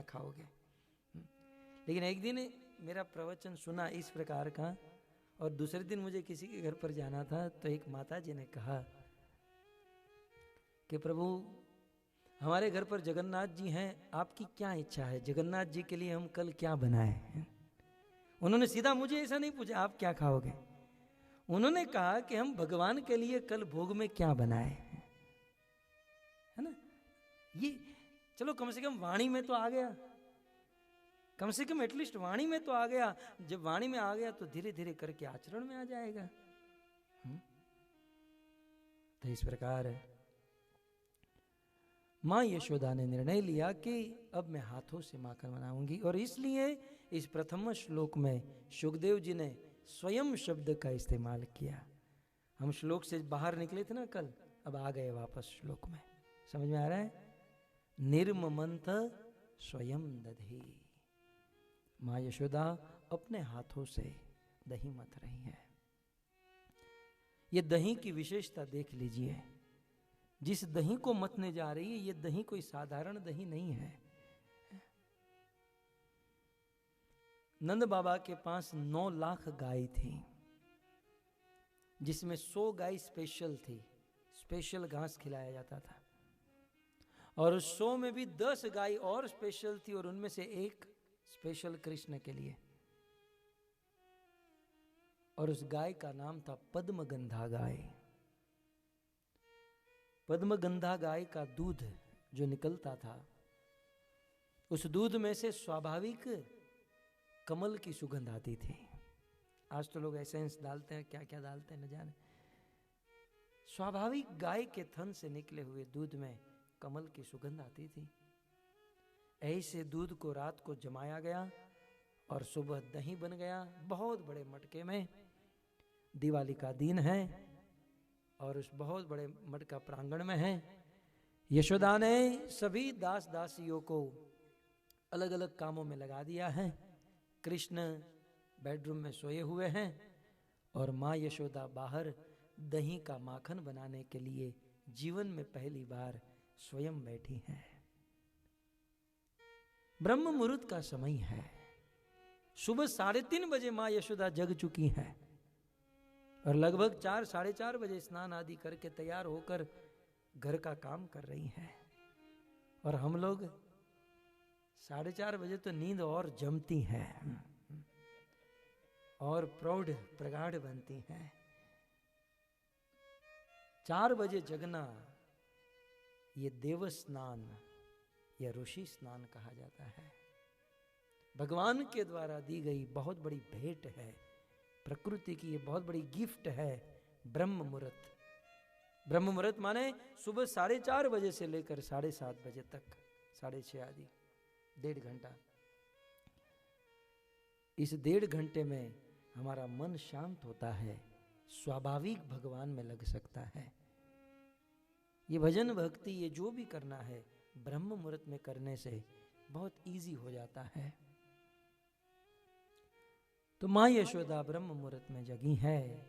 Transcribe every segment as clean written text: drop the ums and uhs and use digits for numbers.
खाओगे। लेकिन एक दिन मेरा प्रवचन सुना इस प्रकार का, और दूसरे दिन मुझे किसी के घर पर जाना था, तो एक माता जी ने कहा कि प्रभु हमारे घर पर जगन्नाथ जी हैं, आपकी क्या इच्छा है, जगन्नाथ जी के लिए हम कल क्या बनाएं? उन्होंने सीधा मुझे ऐसा नहीं पूछा आप क्या खाओगे, उन्होंने कहा कि हम भगवान के लिए कल भोग में क्या बनाएं, है ना। ये चलो कम से कम वाणी में तो आ गया, कम से कम एटलीस्ट वाणी में तो आ गया। जब वाणी में आ गया तो धीरे धीरे करके आचरण में आ जाएगा। तो इस प्रकार मां यशोदा ने निर्णय लिया कि अब मैं हाथों से माखन बनाऊंगी, और इसलिए इस प्रथम श्लोक में सुखदेव जी ने स्वयं शब्द का इस्तेमाल किया। हम श्लोक से बाहर निकले थे ना कल, अब आ गए वापस श्लोक में। समझ में आ रहा है? निर्ममंथ स्वयं दधी, मां यशोदा अपने हाथों से दही मथ रही है। ये दही की विशेषता देख लीजिए, जिस दही को मथने जा रही है ये दही कोई साधारण दही नहीं है। नंद बाबा के पास 9 लाख गाय थी, जिसमें 100 गाय स्पेशल थी, स्पेशल घास खिलाया जाता था, और उस 100 में भी 10 गाय और स्पेशल थी, और उनमें से एक स्पेशल कृष्ण के लिए, और उस गाय का नाम था पद्मगंधा गाय। पद्मगंधा गाय का दूध जो निकलता था, उस दूध में से स्वाभाविक कमल की सुगंध आती थी। आज तो लोग एसेंस डालते हैं, क्या क्या डालते हैं न जाने। स्वाभाविक गाय के थन से निकले हुए दूध में कमल की सुगंध आती थी। ऐसे दूध को रात को जमाया गया और सुबह दही बन गया, बहुत बड़े मटके में। दिवाली का दिन है और उस बहुत बड़े मटका प्रांगण में है। यशोदा ने सभी दास दासियों को अलग अलग कामों में लगा दिया है। कृष्ण बेडरूम में सोए हुए हैं और माँ यशोदा बाहर दही का माखन बनाने के लिए जीवन में पहली बार स्वयं बैठी हैं। ब्रह्म मुहूर्त का समय है। सुबह 3:30 बजे माँ यशोदा जग चुकी हैं और लगभग 4, 4:30 बजे स्नान आदि करके तैयार होकर घर का काम कर रही हैं। और हम लोग 4:30 बजे तो नींद और जमती है और प्रौढ़ प्रगाढ़ बनती है। 4 बजे जगना ये देव स्नान या ऋषि स्नान कहा जाता है। भगवान के द्वारा दी गई बहुत बड़ी भेंट है, प्रकृति की ये बहुत बड़ी गिफ्ट है ब्रह्म मुहूर्त। ब्रह्म मुहूर्त माने सुबह 4:30 बजे से लेकर 7:30 बजे तक, 6:30 आदि, 1.5 घंटा। इस 1.5 घंटे में हमारा मन शांत होता है, स्वाभाविक भगवान में लग सकता है। ये भजन भक्ति ये जो भी करना है ब्रह्म मुहूर्त में करने से बहुत इजी हो जाता है। तो माँ यशोदा ब्रह्म मुहूर्त में जगी है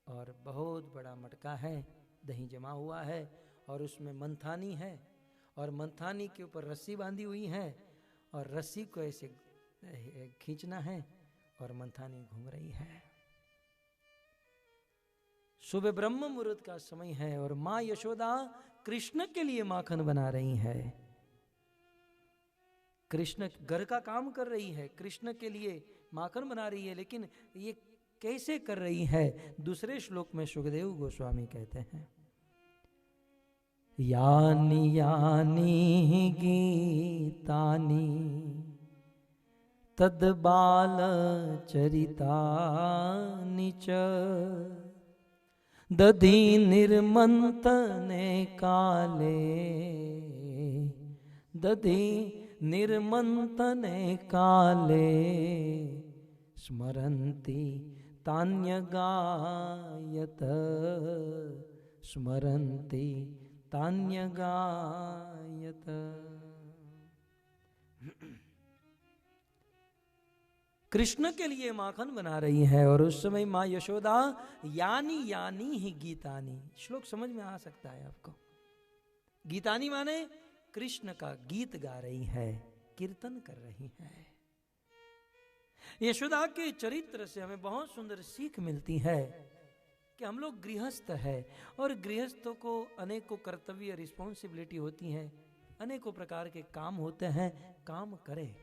और बहुत बड़ा मटका है, दही जमा हुआ है और उसमें मंथानी है और मंथानी के ऊपर रस्सी बांधी हुई है और रस्सी को ऐसे खींचना है और मंथानी घूम रही है। सुबह ब्रह्म मुहूर्त का समय है और माँ यशोदा कृष्ण के लिए माखन बना रही है। कृष्ण घर का काम कर रही है, कृष्ण के लिए माखन बना रही है। लेकिन ये कैसे कर रही है? दूसरे श्लोक में सुखदेव गोस्वामी कहते हैं, यानी यानी गीतानि तद बाल चरितानि च दधि निर्मंतने काले, दधि निर्मंतने काले स्मरन्ति तान्यगायत, स्मरन्ति तान्यगायत। कृष्ण के लिए माखन बना रही है और उस समय माँ यशोदा यानी यानी ही गीतानी, श्लोक समझ में आ सकता है आपको। गीतानी माने कृष्ण का गीत गा रही है, कीर्तन कर रही हैं। यशोदा के चरित्र से हमें बहुत सुंदर सीख मिलती है कि हम लोग गृहस्थ है और गृहस्थों को अनेकों कर्तव्य रिस्पॉन्सिबिलिटी होती हैं, अनेकों प्रकार के काम होते हैं, काम करें,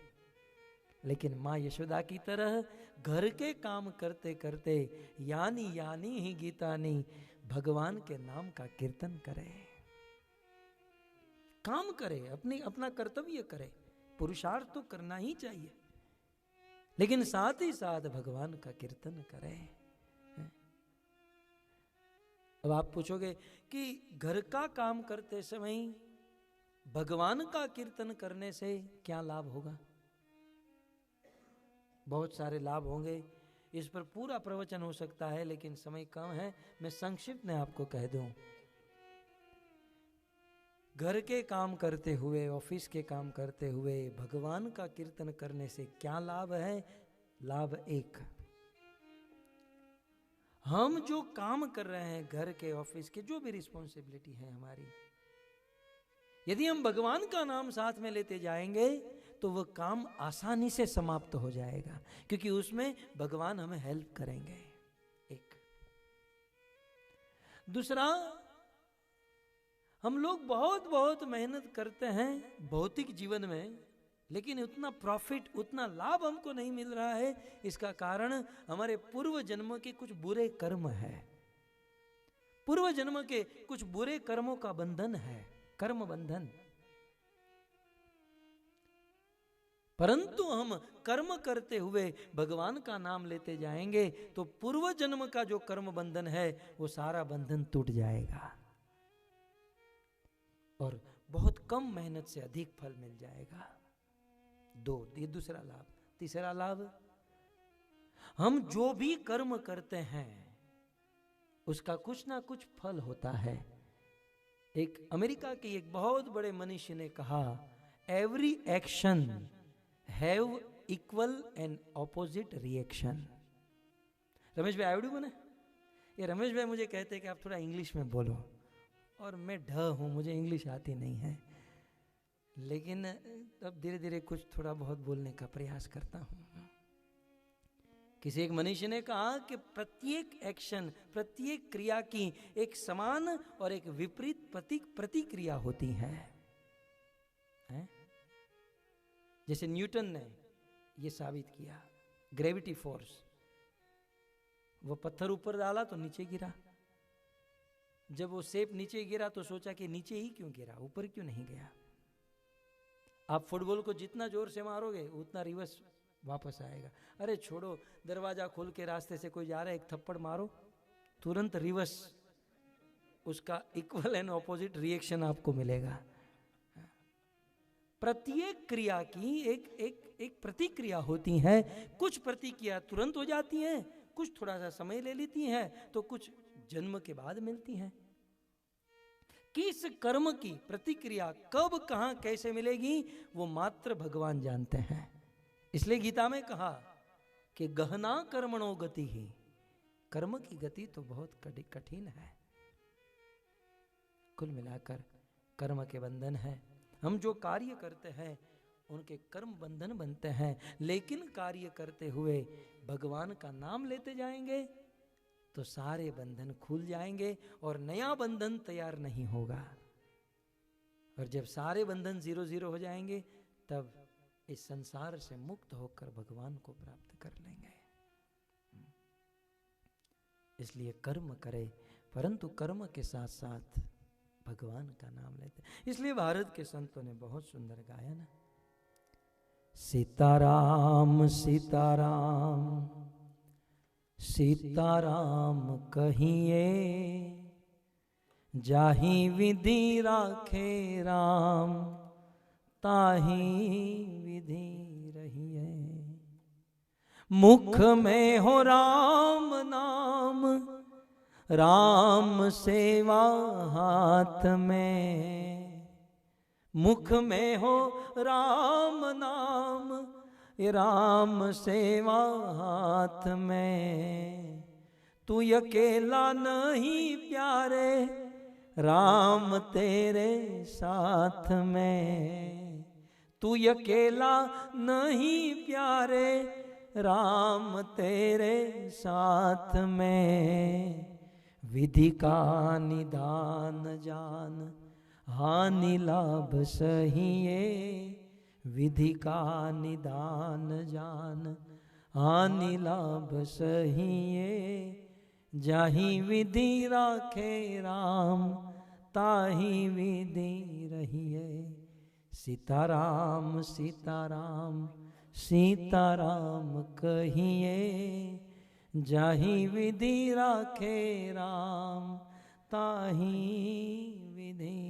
लेकिन माँ यशोदा की तरह घर के काम करते करते यानी यानी ही गीतानी भगवान के नाम का कीर्तन करे, काम करे, अपना कर्तव्य करे। पुरुषार्थ तो करना ही चाहिए, लेकिन साथ ही साथ भगवान का कीर्तन करे। अब आप पूछोगे कि घर का काम करते समय भगवान का कीर्तन करने से क्या लाभ होगा? बहुत सारे लाभ होंगे, इस पर पूरा प्रवचन हो सकता है, लेकिन समय कम है, मैं संक्षिप्त में आपको कह दूं। घर के काम करते हुए, ऑफिस के काम करते हुए भगवान का कीर्तन करने से क्या लाभ है? लाभ एक, हम जो काम कर रहे हैं घर के, ऑफिस के, जो भी रिस्पॉन्सिबिलिटी है हमारी, यदि हम भगवान का नाम साथ में लेते जाएंगे तो वह काम आसानी से समाप्त हो जाएगा, क्योंकि उसमें भगवान हमें हेल्प करेंगे। एक दूसरा, हम लोग बहुत बहुत मेहनत करते हैं भौतिक जीवन में, लेकिन उतना प्रॉफिट, उतना लाभ हमको नहीं मिल रहा है। इसका कारण हमारे पूर्व जन्म के कुछ बुरे कर्म है, पूर्व जन्म के कुछ बुरे कर्मों का बंधन है, कर्म बंधन। परंतु हम कर्म करते हुए भगवान का नाम लेते जाएंगे तो पूर्व जन्म का जो कर्म बंधन है वो सारा बंधन टूट जाएगा और बहुत कम मेहनत से अधिक फल मिल जाएगा। ये दूसरा लाभ। तीसरा लाभ, हम जो भी कर्म करते हैं उसका कुछ ना कुछ फल होता है। एक अमेरिका के एक बहुत बड़े मनुष्य ने कहा, every action have equal and opposite reaction. Ramesh भाई आईडी बने, ये रमेश भाई मुझे कहते हैं कि आप थोड़ा इंग्लिश में बोलो, और मैं ढ हूं, मुझे इंग्लिश आती नहीं है, लेकिन अब धीरे धीरे कुछ थोड़ा बहुत बोलने का प्रयास करता हूं। किसी एक मनुष्य ने कहा कि प्रत्येक एक्शन, प्रत्येक क्रिया की एक समान और एक विपरीत प्रतिक्रिया होती है? जैसे न्यूटन ने यह साबित किया, ग्रेविटी फोर्स, वो पत्थर ऊपर डाला तो नीचे गिरा, जब वो सेब नीचे गिरा तो सोचा कि नीचे ही क्यों गिरा, ऊपर क्यों नहीं गया। आप फुटबॉल को जितना जोर से मारोगे उतना रिवर्स वापस आएगा। अरे छोड़ो, दरवाजा खोल के रास्ते से कोई जा रहा है, एक थप्पड़ मारो, तुरंत रिवर्स, उसका इक्वल एंड ऑपोजिट रिएक्शन आपको मिलेगा। प्रत्येक क्रिया की एक प्रतिक्रिया होती है। कुछ प्रतिक्रिया तुरंत हो जाती हैं, कुछ थोड़ा सा समय ले लेती हैं, तो कुछ जन्म के बाद मिलती हैं। किस कर्म की प्रतिक्रिया कब, कहां, कैसे मिलेगी वो मात्र भगवान जानते हैं। इसलिए गीता में कहा कि गहना कर्मणो गति ही, कर्म की गति तो बहुत कठिन है। कुल मिलाकर कर्म के बंधन है। हम जो कार्य करते हैं उनके कर्म बंधन बनते हैं, लेकिन कार्य करते हुए भगवान का नाम लेते जाएंगे तो सारे बंधन खुल जाएंगे और नया बंधन तैयार नहीं होगा। और जब सारे बंधन 0-0 हो जाएंगे तब इस संसार से मुक्त होकर भगवान को प्राप्त कर लेंगे। इसलिए कर्म करे, परंतु कर्म के साथ साथ भगवान का नाम लेते। इसलिए भारत के संतों ने बहुत सुंदर गाया ना, सीताराम सीताराम सीताराम कहिए, जाहि विधि राखे राम, ताहि विधि रहिए। मुख में हो राम नाम, राम सेवा हाथ में। मुख में हो राम नाम, राम सेवा हाथ में। तू अकेला नहीं प्यारे, राम तेरे साथ में। तू अकेला नहीं प्यारे, राम तेरे साथ में। विधि का निदान जान, हानि लाभ सहिए। विधि का निदान जान, हानि लाभ सहिए। जाहि विधि राखे राम, ताहि विधि रहिए। सीताराम सीताराम सीताराम कहिए। जाहि विधि राखे राम, ताहि विधि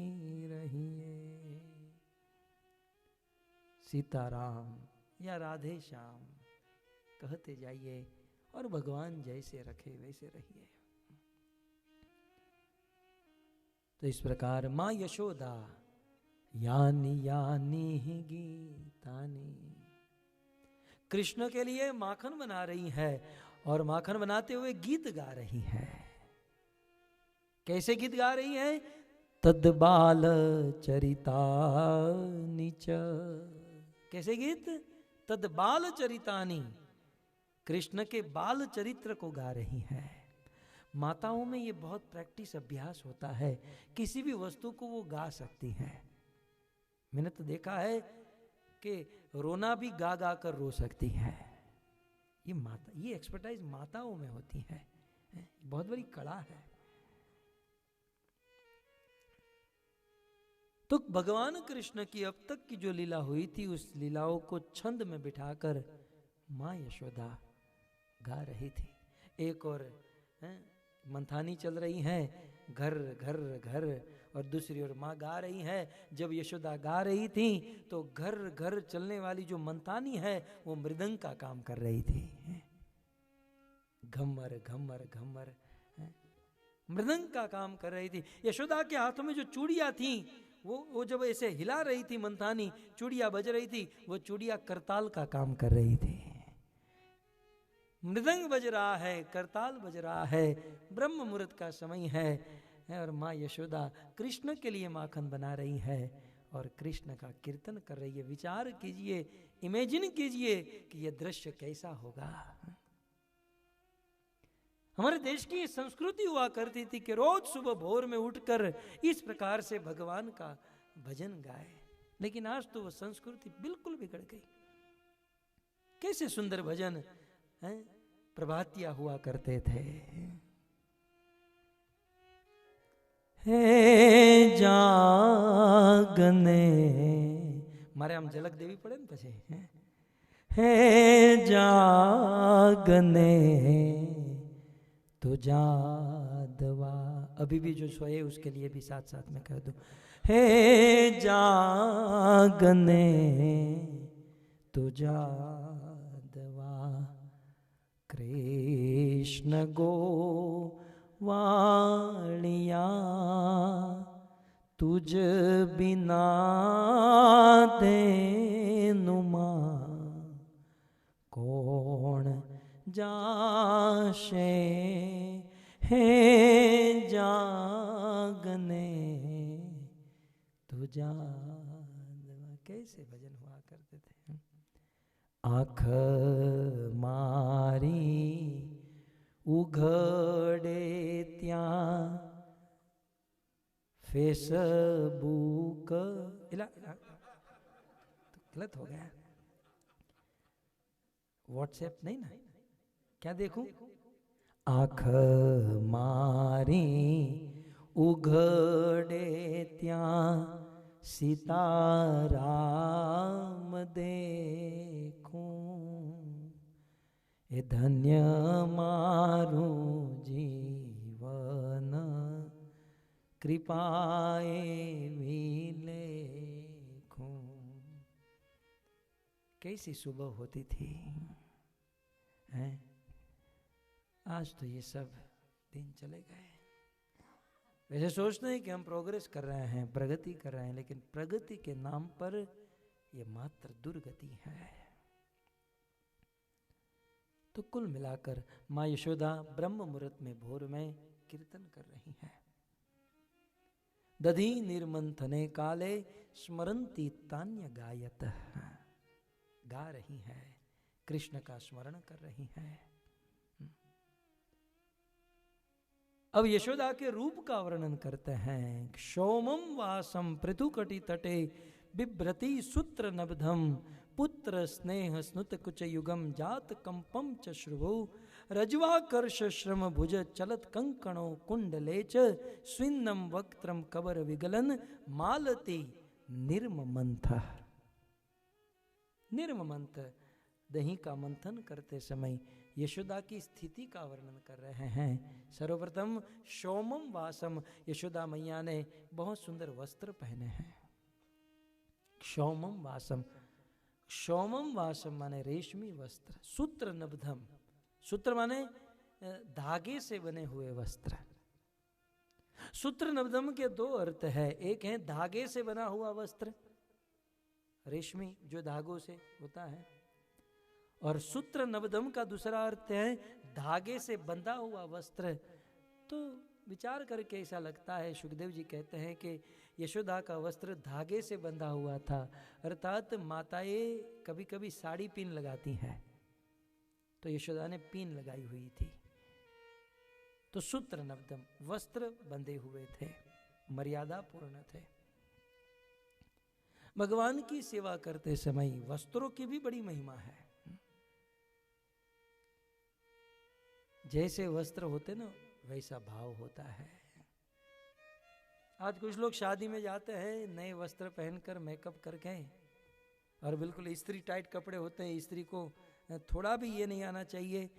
रहिए। सीताराम या राधे श्याम कहते जाइए और भगवान जैसे रखे वैसे रहिए। तो इस प्रकार माँ यशोदा यानी यानी ही गीतानी, कृष्ण के लिए माखन बना रही है और माखन बनाते हुए गीत गा रही है। कैसे गीत गा रही है? तद बाल चरितानि च। कैसे गीत? तद बाल चरितानि, कृष्ण के बाल चरित्र को गा रही है। माताओं में ये बहुत प्रैक्टिस अभ्यास होता है, किसी भी वस्तु को वो गा सकती हैं। मैंने तो देखा है कि रोना भी गा गा कर रो सकती है। ये एक्सपर्टाइज माताओं में होती है, बहुत बड़ी कला है। तो भगवान कृष्ण की अब तक की जो लीला हुई थी, उस लीलाओं को छंद में बिठाकर माँ यशोदा गा रही थी। एक और मंथानी चल रही है, घर घर घर, और दूसरी ओर माँ गा रही है। जब यशोदा गा रही थी तो घर घर चलने वाली जो मंथानी है वो मृदंग का काम कर रही थी। घमर घमर घमर मृदंग का काम कर रही थी। यशोदा के हाथों में जो चूड़ियां थी वो जब ऐसे हिला रही थी मंथानी, चूड़ियां बज रही थी, वो चूड़ियां करताल का काम कर रही थी। मृदंग बज रहा है, करताल बज रहा है, ब्रह्म मुहूर्त का समय है और माँ यशोदा कृष्ण के लिए माखन बना रही है और कृष्ण का कीर्तन कर रही है। विचार कीजिए, इमेजिन कीजिए कि यह दृश्य कैसा होगा। हमारे देश की संस्कृति हुआ करती थी कि रोज सुबह भोर में उठकर इस प्रकार से भगवान का भजन गाए, लेकिन आज तो वो संस्कृति बिल्कुल बिगड़ गई। कैसे सुंदर भजन प्रभातिया हुआ करते थे। हे जागने, मारे हम झलक देवी पड़े न पछे। हे जागने तो जादवा, अभी भी जो सोए उसके लिए भी साथ साथ में कह दो। हे जागने तो जादवा, कृष्ण गो वाणिया, तुझ बिना देनुमा कौन जाशे। हे जागने तो जादवा। कैसे भजन हुआ करते थे। आँख मारी उघड़े त्या फेसबुक, गलत हो गया, व्हाट्सएप नहीं ना, क्या देखूं। आँख मारी उघड़े त्या सीताराम देखूं, ए धन्य मारू जीवन कृपाए विलेखूं। कैसी सुबह होती थी हैं? आज तो ये सब दिन चले गए। वैसे सोचते हैं कि हम प्रोग्रेस कर रहे हैं, प्रगति कर रहे हैं, लेकिन प्रगति के नाम पर ये मात्र दुर्गति है। तो कुल मिलाकर माँ यशोदा ब्रह्म मुहूर्त में भोर में कीर्तन कर रही हैं। दधी निर्मंथने काले स्मरंती तान्य गायत, गा रही है, कृष्ण का स्मरण कर रही है। अब यशोदा के रूप का वर्णन करते हैं। क्षौमम वासम पृथुकटि तटे बिभ्रति सूत्र नबधम पुत्र स्नेह स्नुत कुच युगम जात कंपम च श्रुवो रज्वाकर्ष श्रम भुज चलत कंकणो कुंडलेच स्विन्नम वक्त्रम कबर विगलन मालती निर्ममंथ। निर्ममंथ दही का मंथन करते समय यशोदा की स्थिति का वर्णन कर रहे हैं। सर्वप्रथम शोमम वासम, यशोदा मैया ने बहुत सुंदर वस्त्र पहने हैं। शोमम वासम, शोमम वासम माने रेशमी वस्त्र, सूत्र नबधम, सूत्र माने धागे से बने हुए वस्त्र। सूत्र नबधम के दो अर्थ है, एक है धागे से बना हुआ वस्त्र, रेशमी जो धागों से होता है, और सूत्र नबधम का दूसरा अर्थ है धागे से बंधा हुआ वस्त्र। तो विचार करके ऐसा लगता है, सुखदेव जी कहते हैं कि यशोदा का वस्त्र धागे से बंधा हुआ था, अर्थात माताएं कभी कभी साड़ी पिन लगाती हैं, तो यशोदा ने पिन लगाई हुई थी। तो सूत्र नबधम, वस्त्र बंधे हुए थे, मर्यादा पूर्ण थे। भगवान की सेवा करते समय वस्त्रों की भी बड़ी महिमा है। जैसे वस्त्र होते ना वैसा भाव होता है। आज कुछ लोग शादी में जाते हैं नए वस्त्र पहनकर मेकअप करके, और बिल्कुल इस्त्री टाइट कपड़े होते हैं, इस्त्री को थोड़ा भी ये नहीं आना चाहिए,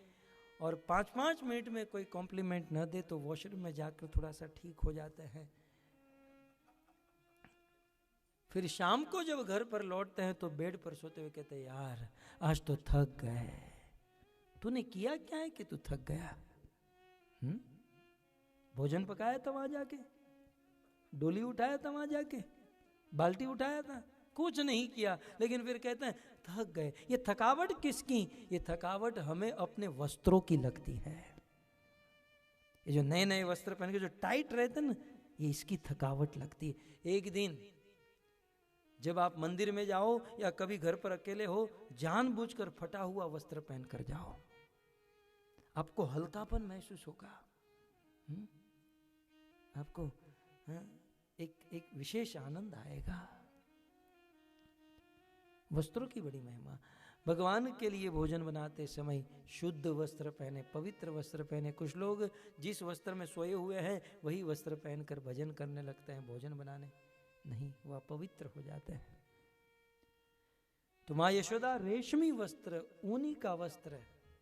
और 5-5 मिनट में कोई कॉम्प्लीमेंट न दे तो वॉशरूम में जाकर थोड़ा सा ठीक हो जाते हैं। फिर शाम को जब घर पर लौटते हैं तो बेड पर सोते हुए कहते हैं, यार आज तो थक गए। तूने किया क्या है कि तू थक गया? भोजन पकाया था वहां जाके, डोली उठाया था वहां जाके, बाल्टी उठाया था, कुछ नहीं किया, लेकिन फिर कहते हैं थक गए। ये थकावट किसकी? ये थकावट हमें अपने वस्त्रों की लगती है। ये जो नए नए वस्त्र पहन के जो टाइट रहते ना, ये इसकी थकावट लगती है। एक दिन जब आप मंदिर में जाओ या कभी घर पर अकेले हो, जानबूझकर फटा हुआ वस्त्र पहनकर जाओ, आपको हल्कापन महसूस होगा। आपको एक विशेष आनंद आएगा। वस्त्रों की बड़ी महिमा। भगवान के लिए भोजन बनाते समय शुद्ध वस्त्र पहने, पवित्र वस्त्र पहने। कुछ लोग जिस वस्त्र में सोए हुए हैं वही वस्त्र पहनकर भजन करने लगते हैं, भोजन बनाने नहीं, वह पवित्र हो जाते हैं। तो मां यशोदा रेशमी वस्त्र, ऊनी का वस्त्र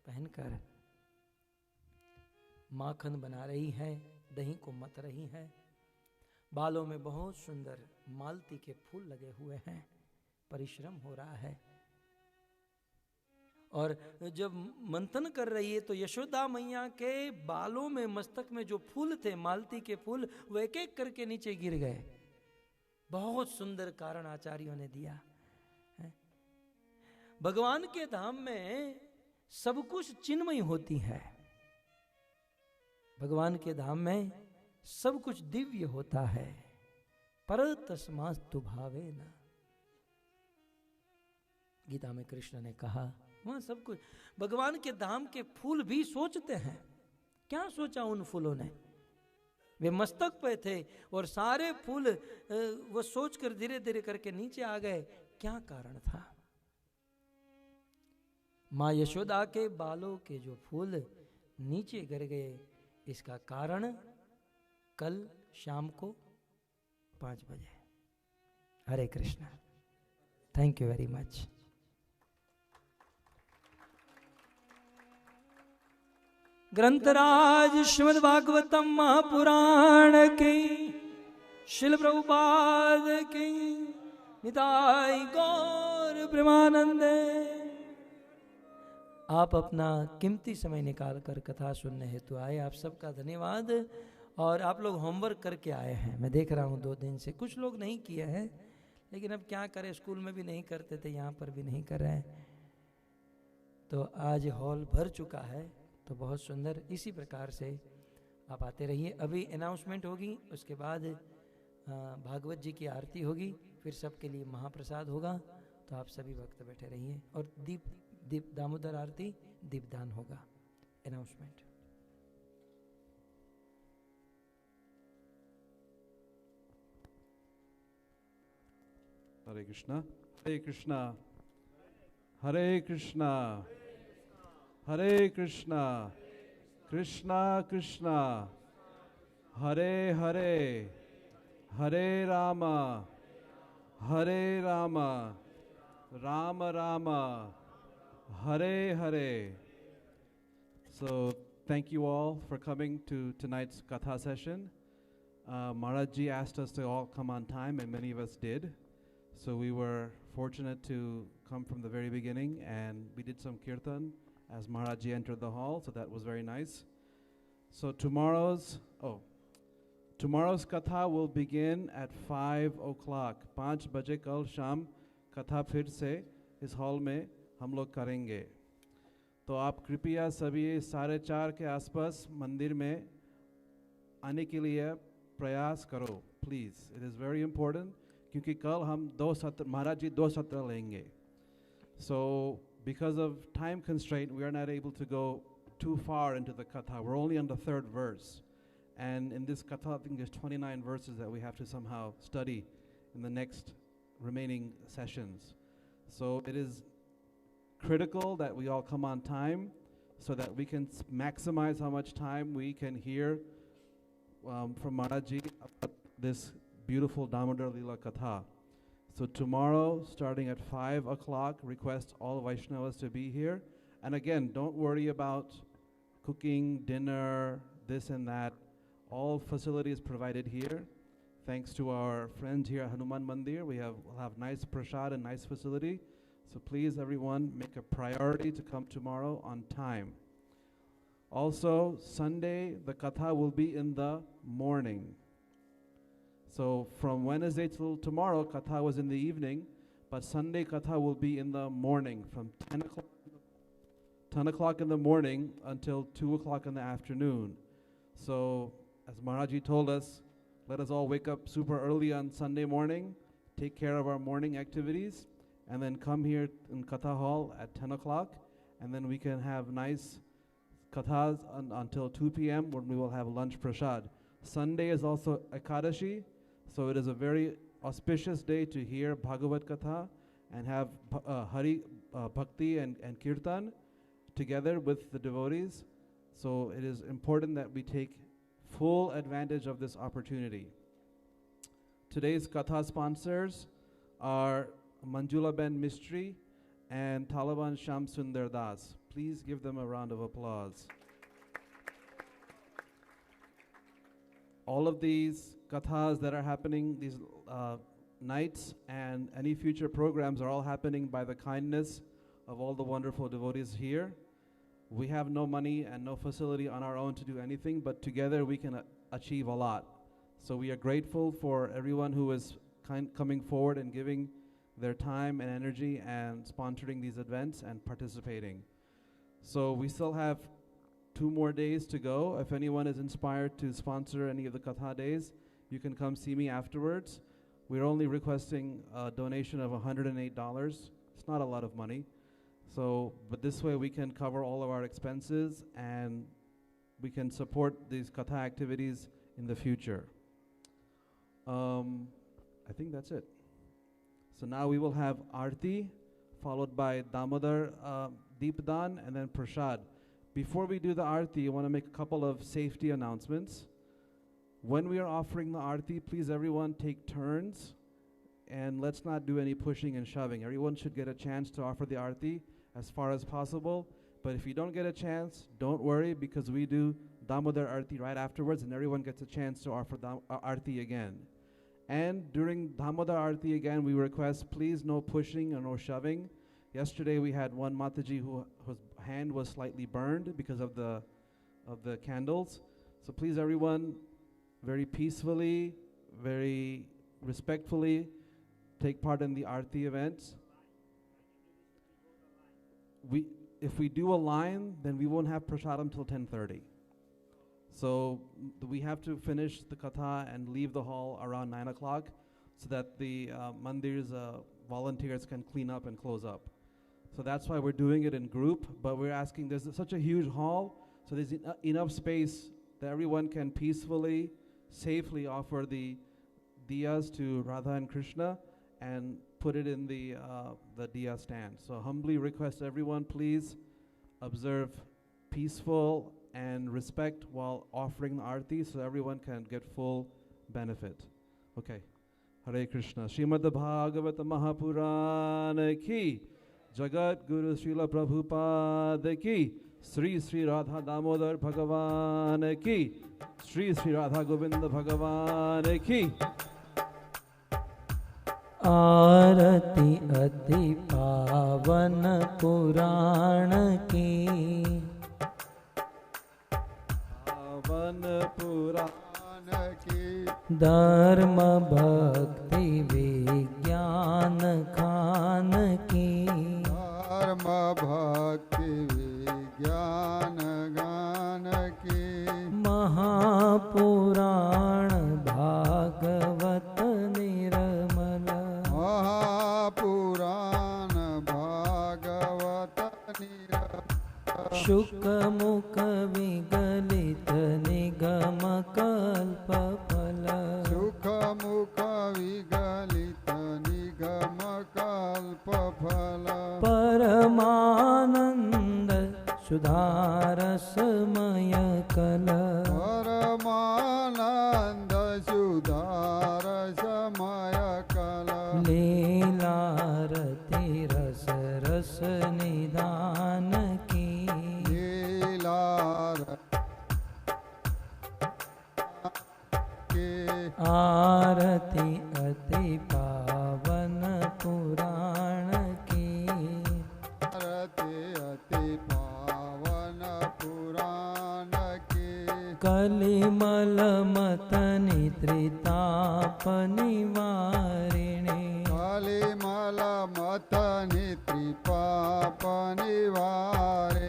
पहनकर माखन बना रही है, दही को मथ रही है। बालों में बहुत सुंदर मालती के फूल लगे हुए हैं, परिश्रम हो रहा है। और जब मंथन कर रही है तो यशोदा मैया के बालों में, मस्तक में जो फूल थे, मालती के फूल, वो एक एक करके नीचे गिर गए। बहुत सुंदर कारण आचार्यों ने दिया है। भगवान के धाम में सब कुछ चिन्मय होती है। भगवान के धाम में सब कुछ दिव्य होता है। पर तस्मास्तु भावेन, गीता में कृष्ण ने कहा, वहां सब कुछ। भगवान के धाम के फूल भी सोचते हैं। क्या सोचा उन फूलों ने? वे मस्तक पे थे और सारे फूल वो सोचकर धीरे धीरे करके नीचे आ गए। क्या कारण था? मां यशोदा के बालों के जो फूल नीचे गिर गए, इसका कारण कल शाम को 5 बजे। Hare Krishna. Thank you very much. ग्रंथराज श्रीमद् भागवतम महापुराण की, शिल प्रभुपाद की, निताई गौर प्रेमानंदे। आप अपना कीमती समय निकाल कर कथा सुनने हेतु आए, आप सबका धन्यवाद। और आप लोग होमवर्क करके आए हैं, मैं देख रहा हूँ 2 दिन से। कुछ लोग नहीं किए हैं, लेकिन अब क्या करें, स्कूल में भी नहीं करते थे, यहाँ पर भी नहीं कर रहे हैं। तो आज हॉल भर चुका है, तो बहुत सुंदर। इसी प्रकार से आप आते रहिए। अभी अनाउंसमेंट होगी, उसके बाद भागवत जी की आरती होगी, फिर सबके लिए महाप्रसाद होगा। तो आप सभी भक्त बैठे रहिए। और दीप दामोदर आरती दीपदान होगा। Announcement. Hare Krishna Hare Krishna Hare Krishna Hare Krishna Krishna Krishna Hare Hare Hare Ram Ram Ram Hare Hare. So thank you all for coming to tonight's Katha session. Maharaj Ji asked us to all come on time, and many of us did. So we were fortunate to come from the very beginning, and we did some kirtan as Maharaj Ji entered the hall, so that was very nice. So tomorrow's Katha will begin at 5 o'clock. 5 baje kal sham Katha फिर से इस hall में हम लोग करेंगे. तो आप कृपया सभी 4:30 के आसपास मंदिर में आने के लिए प्रयास करो, please. It is very important, क्योंकि कल हम 2 सत्र महाराज जी 2 सत्र लेंगे. So because of time constraint, we are not able to go too far into the katha. We're only on the 3rd verse. And in this katha, I think there's 29 verses that we have to somehow study in the next remaining sessions. So it is critical that we all come on time so that we can maximize how much time we can hear from Maharaj Ji about this beautiful Damodar Leela Katha. So tomorrow, starting at 5 o'clock, request all Vaishnavas to be here. And again, don't worry about cooking, dinner, this and that. All facilities provided here. Thanks to our friends here at Hanuman Mandir, we'll have nice prasad and nice facility. So please, everyone, make a priority to come tomorrow on time. Also, Sunday, the Katha will be in the morning. So from Wednesday till tomorrow, Katha was in the evening, but Sunday Katha will be in the morning from 10 o'clock in the morning until 2 o'clock in the afternoon. So as Maharaji told us, let us all wake up super early on Sunday morning, take care of our morning activities, and then come here in Katha hall at 10 o'clock, and then we can have nice Kathas until 2 p.m. when we will have lunch prasad. Sunday is also Ekadashi, so it is a very auspicious day to hear Bhagavad Katha and have Hari Bhakti and Kirtan together with the devotees. So it is important that we take full advantage of this opportunity. Today's Katha sponsors are Manjula Ben Mistry and Taliban Sham Sundar Das. Please give them a round of applause. All of these kathas that are happening, these nights and any future programs are all happening by the kindness of all the wonderful devotees here. We have no money and no facility on our own to do anything, but together we can achieve a lot. So we are grateful for everyone who is coming forward and giving their time and energy and sponsoring these events and participating. So we still have 2 more days to go. If anyone is inspired to sponsor any of the Katha days, you can come see me afterwards. We're only requesting a donation of $108. It's not a lot of money. So, but this way we can cover all of our expenses and we can support these Katha activities in the future. I think that's it. So now we will have Aarti, followed by Damodar Deepdan, and then Prashad. Before we do the Aarti, I want to make a couple of safety announcements. When we are offering the Aarti, please everyone take turns, and let's not do any pushing and shoving. Everyone should get a chance to offer the Aarti as far as possible. But if you don't get a chance, don't worry, because we do Damodar Aarti right afterwards, and everyone gets a chance to offer Aarti again. And during Damodar Aarti again, we request please no pushing and no shoving. Yesterday we had one Mataji whose hand was slightly burned because of the candles. So please everyone, very peacefully, very respectfully, take part in the Aarti events. If we do a line, then we won't have prasadam till 10:30. So we have to finish the katha and leave the hall around 9 o'clock so that the mandir's volunteers can clean up and close up. So that's why we're doing it in group, but we're asking, there's such a huge hall, so there's enough space that everyone can peacefully, safely offer the diyas to Radha and Krishna and put it in the diya stand. So humbly request everyone, please observe peaceful and respect while offering the arti so everyone can get full benefit. Okay. Hare Krishna. Srimad Bhagavata Mahapurana ki, Jagat Guru Srila Prabhupada ki, Sri Sri Radha Damodar Bhagavan ki, Sri Sri Radha Govinda Bhagavan ki. आरती अति पावन पुराण की, पावन पुराण की, धर्म भक्ति विज्ञान खान की, धर्म भक्ति विज्ञान गान की, महापुराण भागवत निर्मल, महापुराण भागवत निर्मल, शुक मुख विगलित निगम कल्प फल, सुख मुख विगलित निगम कल्प फल, परमानंद सुधारसमय कल, परमानंद सुधार समय कल, लीलारति रस रस निदान की, लीलार के आरती अति पावन पुराण की, आरती अति पावन पुराण की, कलिमल मत नित्रिताप निवारिणे, कलिमल मत नित्रिपाप निवारे,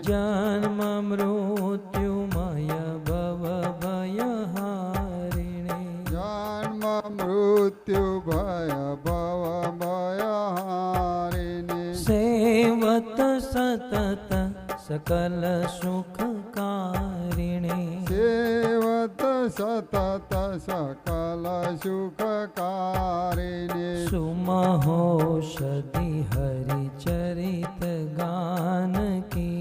जन्म मृत्युमय भव भयहारिणे, जन्म मृत्यु भय भव भयहारिणे, सेवत सतत सकल सुखकारिणे, सेवत सतत सकल सुखकारिणे, सुमहोषधि हरि चरित गान की,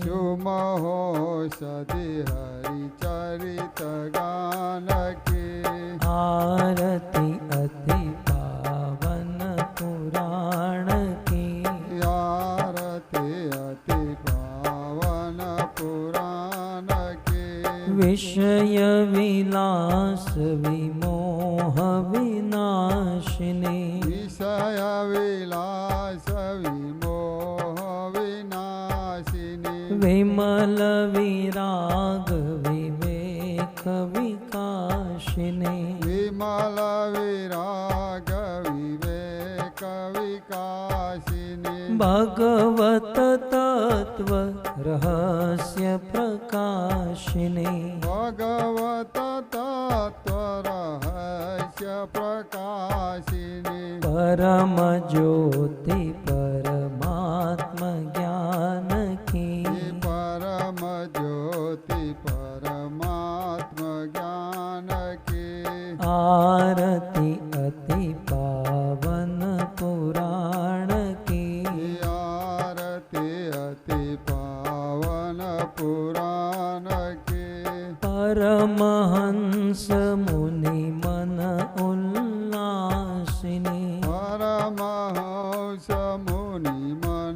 सुमहोषधि हरि चरित गान की, आरती अति पावन पुराण की, आरती अति पावन पुराण की, विषय विलास विमोह विनाशिनी, विषय विलास विमोह विनाशिनी, विमल विराग विवेक विकाशिनी, विमल विराग विवेक विकासिनी, भगवत तत्व रहस्य प्रकाशिनी, भगवत तत्व रहस्य प्रकाशिनी, परम ज्योति परमात्म ज्ञान की, परम ज्योति परमात्म ज्ञान की, आरती अति पावन पुराण की, आरती अति पावन पुराण की, परमहंस मुनि मन उल्लासिनी, परमहंस मुनि मन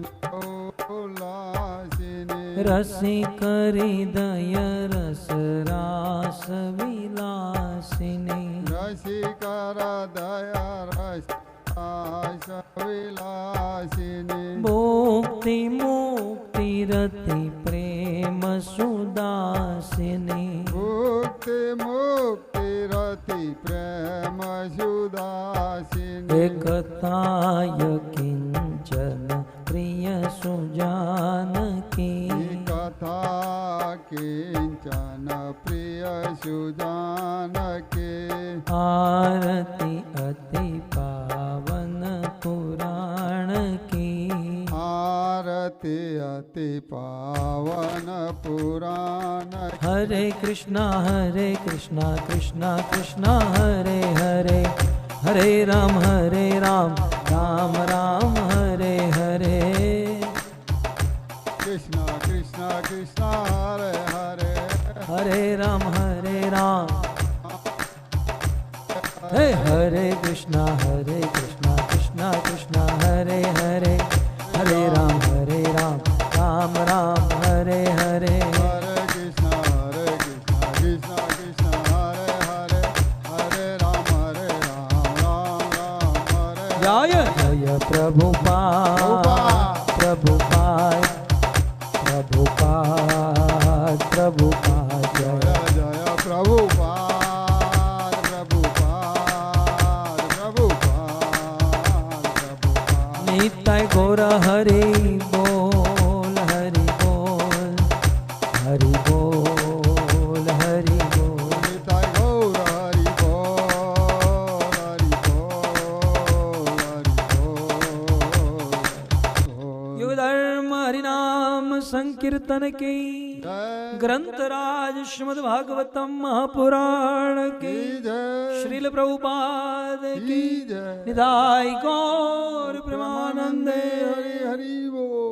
उल्लासिनी, रसिक हृदय रस रास विलासिनी, रसिक हृदय रस रास विलासिनी, भोक्ति मुक्ति रति प्रेम सुदासिनी, मुक्ति मुक्ति रति प्रेम सुदासिनी, एकताय किंचन प्रिय सुजान की, कथा किंचन प्रिय सुजान के। आरती अति पावन पुराण की। आरती अति पावन पुराण की। हरे कृष्णा कृष्णा कृष्णा हरे हरे, हरे राम राम राम हरे हरे। कृष्णा कृष्णा कृष्णा हरे हरे, हरे राम हे हरे कृष्णा कृष्णा कृष्णा हरे हरे, हरे राम राम राम हरे हरे। हरे कृष्णा कृष्णा कृष्णा हरे हरे, हरे राम राम राम हरे हरे। जय जय प्रभुपाद प्रभुपाद प्रभुपाद प्रभुपाद जय जय जय प्रभुपाद प्रभुपाद प्रभुपाद प्रभुपाद। नित्य गौर हरि बोल हरि बोल हरि बोल हरि बोल। निताय गौर हरि बोल हरि बोल हरि बोल। युग धर्म हरिनाम संकीर्तन की। जय ग्रंथराज श्रीमद् भागवतम महापुराण की। जय श्रील प्रभुपाद की जय। निधाय गौर प्रेमानंदे। हरि हरि बोल।